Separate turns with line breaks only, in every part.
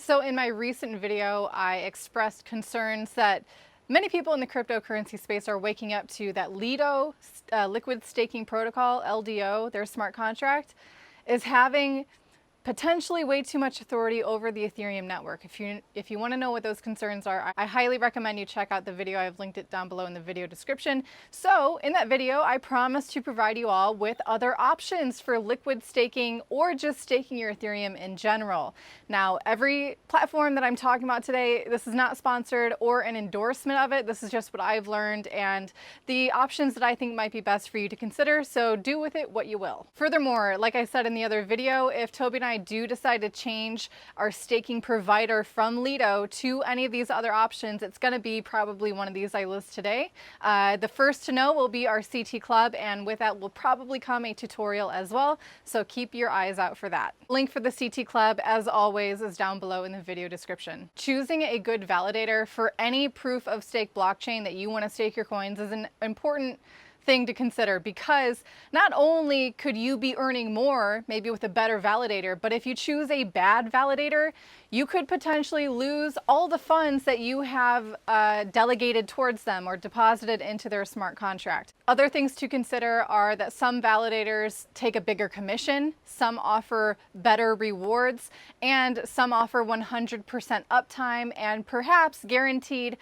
So in my recent video, I expressed concerns that many people in the cryptocurrency space are waking up to that Lido, liquid staking protocol, LDO, their smart contract, is having potentially way too much authority over the Ethereum network. If you want to know what those concerns are, I highly recommend you check out the video. I've linked it down below in the video description. So in that video, I promise to provide you all with other options for liquid staking or just staking your Ethereum in general. Now, every platform that I'm talking about today, this is not sponsored or an endorsement of it. This is just what I've learned and the options that I think might be best for you to consider. So do with it what you will. Furthermore, like I said in the other video, if Toby and I do decide to change our staking provider from Lido to any of these other options, it's going to be probably one of these I list today. The first to know will be our CT Club, and with that will probably come a tutorial as well, so keep your eyes out for that. Link for the CT Club, as always, is down below in the video description. Choosing a good validator for any proof of stake blockchain that you want to stake your coins is an important thing to consider, because not only could you be earning more maybe with a better validator, but if you choose a bad validator, you could potentially lose all the funds that you have delegated towards them or deposited into their smart contract. Other things to consider are that some validators take a bigger commission, some offer better rewards, and some offer 100% uptime and perhaps guaranteed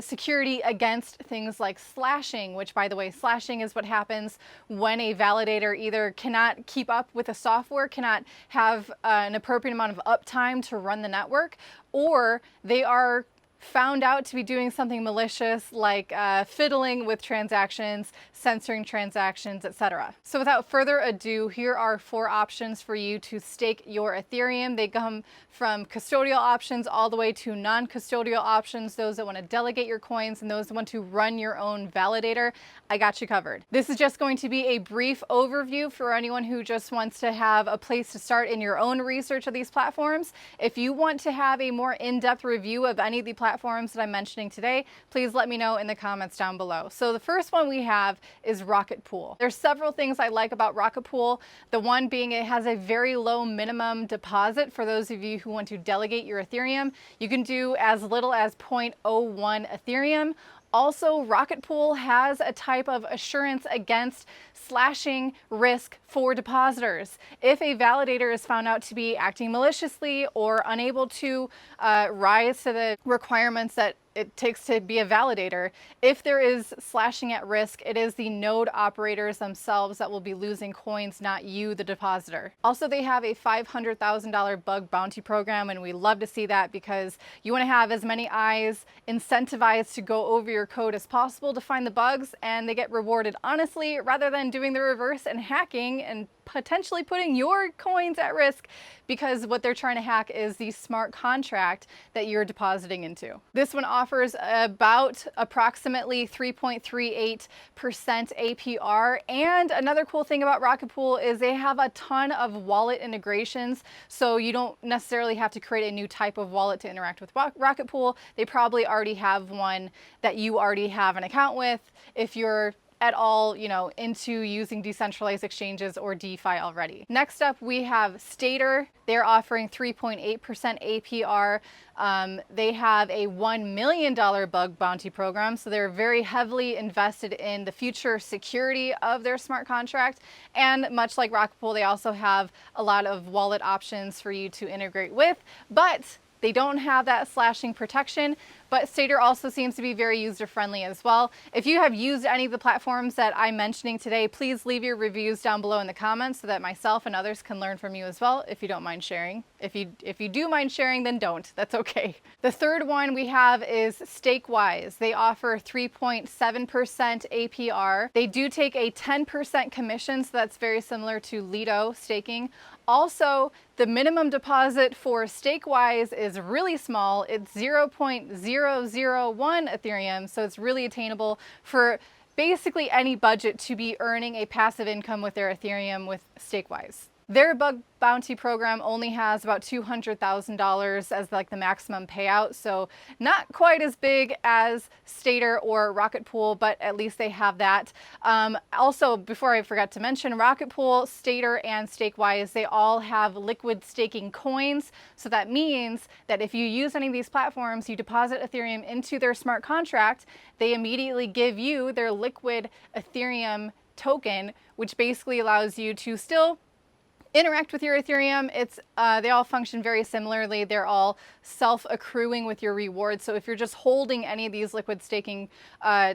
security against things like slashing, which, by the way, slashing is what happens when a validator either cannot keep up with the software, cannot have an appropriate amount of uptime to run the network, or they are found out to be doing something malicious like fiddling with transactions, censoring transactions, etc. So without further ado, here are 4 options for you to stake your Ethereum. They come from custodial options all the way to non-custodial options, those that want to delegate your coins and those that want to run your own validator. I got you covered. This is just going to be a brief overview for anyone who just wants to have a place to start in your own research of these platforms. If you want to have a more in-depth review of any of the platforms that I'm mentioning today, please let me know in the comments down below. So the first one we have is Rocket Pool. There's several things I like about Rocket Pool. The one being it has a very low minimum deposit for those of you who want to delegate your Ethereum. You can do as little as 0.01 Ethereum. Also, Rocket Pool has a type of assurance against slashing risk for depositors. If a validator is found out to be acting maliciously or unable to rise to the requirements that it takes to be a validator, if there is slashing at risk, it is the node operators themselves that will be losing coins, not you, the depositor. Also, they have a $500,000 bug bounty program, and we love to see that because you want to have as many eyes incentivized to go over your code as possible to find the bugs, and they get rewarded honestly rather than doing the reverse and hacking and potentially putting your coins at risk, because what they're trying to hack is the smart contract that you're depositing into. This one offers about approximately 3.38% APR. And another cool thing about Rocket Pool is they have a ton of wallet integrations, so you don't necessarily have to create a new type of wallet to interact with Rocket Pool. They probably already have one that you already have an account with if you're at all, into using decentralized exchanges or DeFi already. Next up, we have Stater. They're offering 3.8% APR. They have a $1 million bug bounty program, so they're very heavily invested in the future security of their smart contract. And much like Rocket Pool, they also have a lot of wallet options for you to integrate with, but they don't have that slashing protection. But Stater also seems to be very user-friendly as well. If you have used any of the platforms that I'm mentioning today, please leave your reviews down below in the comments so that myself and others can learn from you as well, if you don't mind sharing. If you do mind sharing, then don't. That's okay. The third one we have is StakeWise. They offer 3.7% APR. They do take a 10% commission, so that's very similar to Lido staking. Also, the minimum deposit for StakeWise is really small. It's 0.001 Ethereum, so it's really attainable for basically any budget to be earning a passive income with their Ethereum with StakeWise. Their bug bounty program only has about $200,000 as like the maximum payout, so not quite as big as Stater or Rocket Pool, but at least they have that. Also, before I forgot to mention, Rocket Pool, Stater, and Stakewise, they all have liquid staking coins. So that means that if you use any of these platforms, you deposit Ethereum into their smart contract, they immediately give you their liquid Ethereum token, which basically allows you to still interact with your Ethereum. They all function very similarly. They're all self-accruing with your rewards. So if you're just holding any of these liquid staking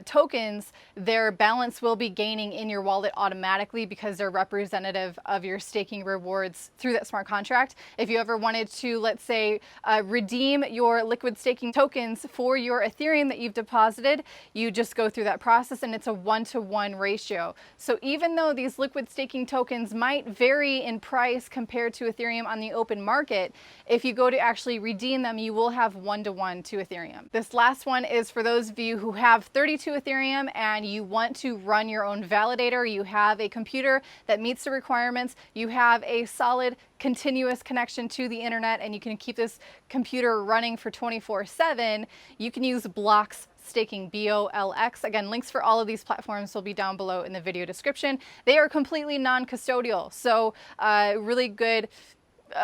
tokens, their balance will be gaining in your wallet automatically because they're representative of your staking rewards through that smart contract. If you ever wanted to, let's say, redeem your liquid staking tokens for your Ethereum that you've deposited, you just go through that process, and it's a 1-to-1 ratio. So even though these liquid staking tokens might vary in price compared to Ethereum on the open market, if you go to actually redeem them, you will have 1-to-1 to Ethereum. This last one is for those of you who have 32 Ethereum and you want to run your own validator. You have a computer that meets the requirements. You have a solid continuous connection to the internet, and you can keep this computer running for 24/7. You can use Blocks staking, BOLX. Again, links for all of these platforms will be down below in the video description. They are completely non-custodial, so really good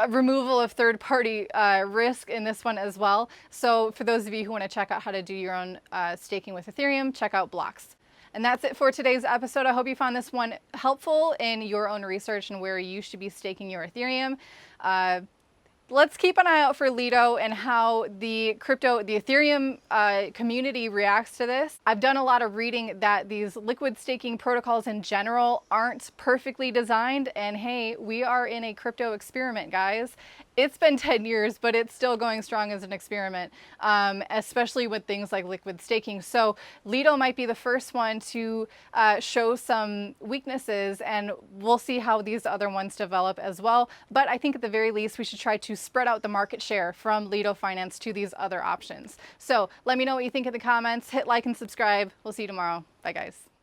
removal of third-party risk in this one as well. So for those of you who want to check out how to do your own staking with Ethereum, check out Blocks. And that's it for today's episode. I hope you found this one helpful in your own research and where you should be staking your Ethereum. Let's keep an eye out for Lido and how the Ethereum community reacts to this. I've done a lot of reading that these liquid staking protocols in general aren't perfectly designed, and hey, we are in a crypto experiment, guys. It's been 10 years, but it's still going strong as an experiment, especially with things like liquid staking. So Lido might be the first one to show some weaknesses, and we'll see how these other ones develop as well. But I think at the very least, we should try to spread out the market share from Lido Finance to these other options. So let me know what you think in the comments. Hit like and subscribe. We'll see you tomorrow. Bye, guys.